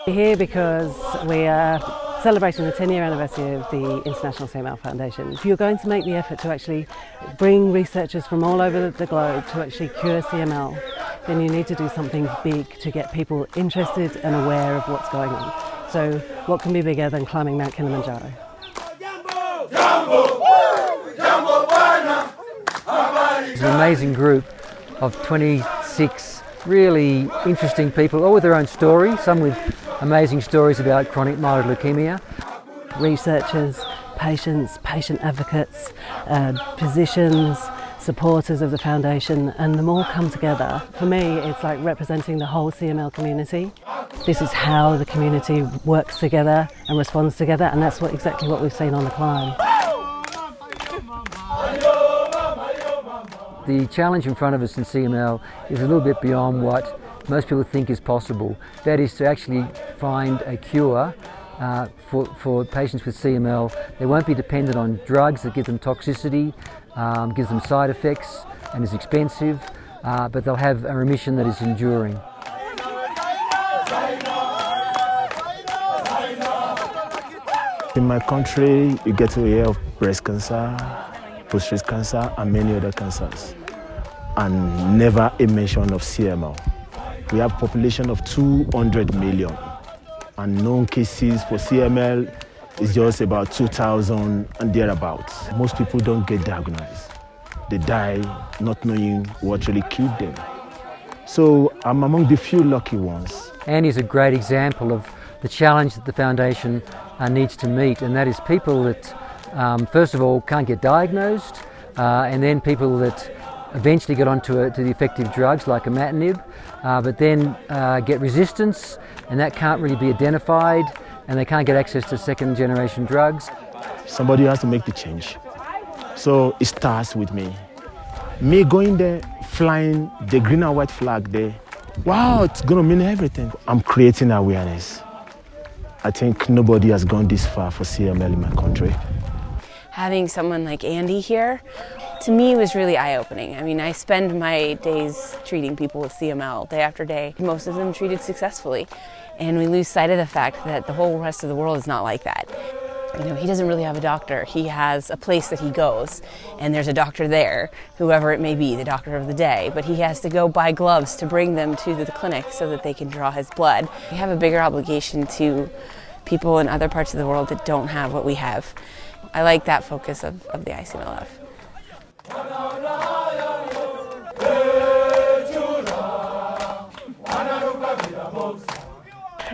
We're here because we are celebrating the 10-year anniversary of the International CML Foundation. If you're going to make the effort to actually bring researchers from all over the globe to actually cure CML, then you need to do something big to get people interested and aware of what's going on. So what can be bigger than climbing Mount Kilimanjaro? It's an amazing group of 26 really interesting people, all with their own story, some with amazing stories about chronic myeloid leukemia. Researchers, patients, patient advocates, physicians, supporters of the foundation, and them all come together. For me, it's like representing the whole CML community. This is how the community works together and responds together, and that's exactly what we've seen on the climb. The challenge in front of us in CML is a little bit beyond what most people think is possible. That is to actually find a cure for patients with CML. They won't be dependent on drugs that give them toxicity, gives them side effects and is expensive, but they'll have a remission that is enduring. In my country, you get to hear of breast cancer, prostate cancer, and many other cancers, and never a mention of CML. We have a population of 200 million, and known cases for CML is just about 2,000 and thereabouts. Most people don't get diagnosed. They die not knowing what really killed them. So I'm among the few lucky ones. Annie's a great example of the challenge that the foundation needs to meet, and that is people that first of all can't get diagnosed, and then people that eventually get onto the effective drugs like imatinib, but then get resistance, and that can't really be identified, and they can't get access to second generation drugs. Somebody has to make the change. So it starts with me. Me going there, flying the green and white flag there. Wow, it's gonna mean everything. I'm creating awareness. I think nobody has gone this far for CML in my country. Having someone like Andy here, to me, was really eye-opening. I mean, I spend my days treating people with CML day after day, most of them treated successfully. And we lose sight of the fact that the whole rest of the world is not like that. You know, he doesn't really have a doctor. He has a place that he goes, and there's a doctor there, whoever it may be, the doctor of the day, but he has to go buy gloves to bring them to the clinic so that they can draw his blood. We have a bigger obligation to people in other parts of the world that don't have what we have. I like that focus of the ICMLF.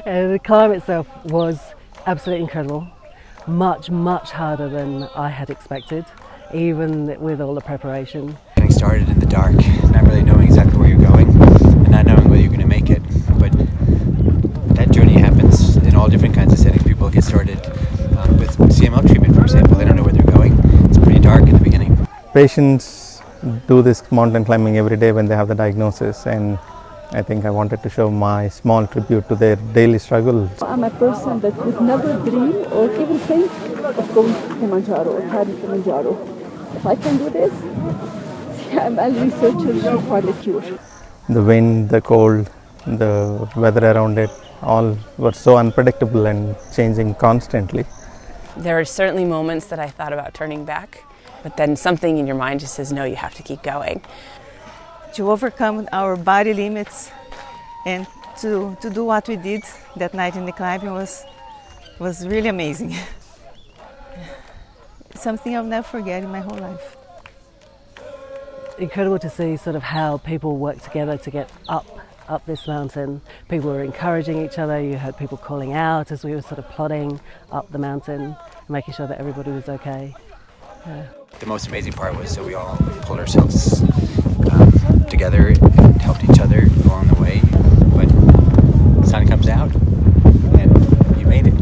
The climb itself was absolutely incredible. Much harder than I had expected, even with all the preparation. Getting started in the dark, not really knowing exactly where you're going, and not knowing whether you're going to make it. But that journey happens in all different kinds of settings. People get started with CML treatment, for example. They don't know where they're going. It's pretty dark in the beginning. Patients do this mountain climbing every day when they have the diagnosis, and I think I wanted to show my small tribute to their daily struggle. I'm a person that would never dream or even think of going to Kilimanjaro or climbing Kilimanjaro. If I can do this, CML researchers should find a cure. The wind, the cold, the weather around it, all were so unpredictable and changing constantly. There are certainly moments that I thought about turning back, but then something in your mind just says, no, you have to keep going. To overcome our body limits and to do what we did that night in the climbing was really amazing. Something I'll never forget in my whole life. Incredible to see sort of how people work together to get up this mountain. People were encouraging each other. You heard people calling out as we were sort of plodding up the mountain and making sure that everybody was okay. Yeah. The most amazing part was that we all pulled ourselves together and helped each other along the way. But the sun comes out and you made it.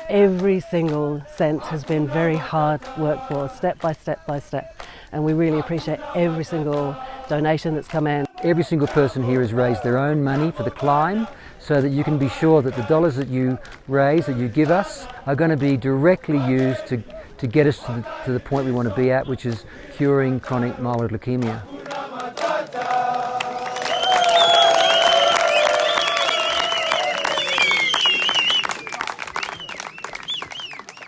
Every single cent has been very hard work for, step by step by step, and we really appreciate every single donation that's come in. Every single person here has raised their own money for the climb, so that you can be sure that the dollars that you raise, that you give us, are going to be directly used to get us to the point we want to be at, which is curing chronic myeloid leukemia.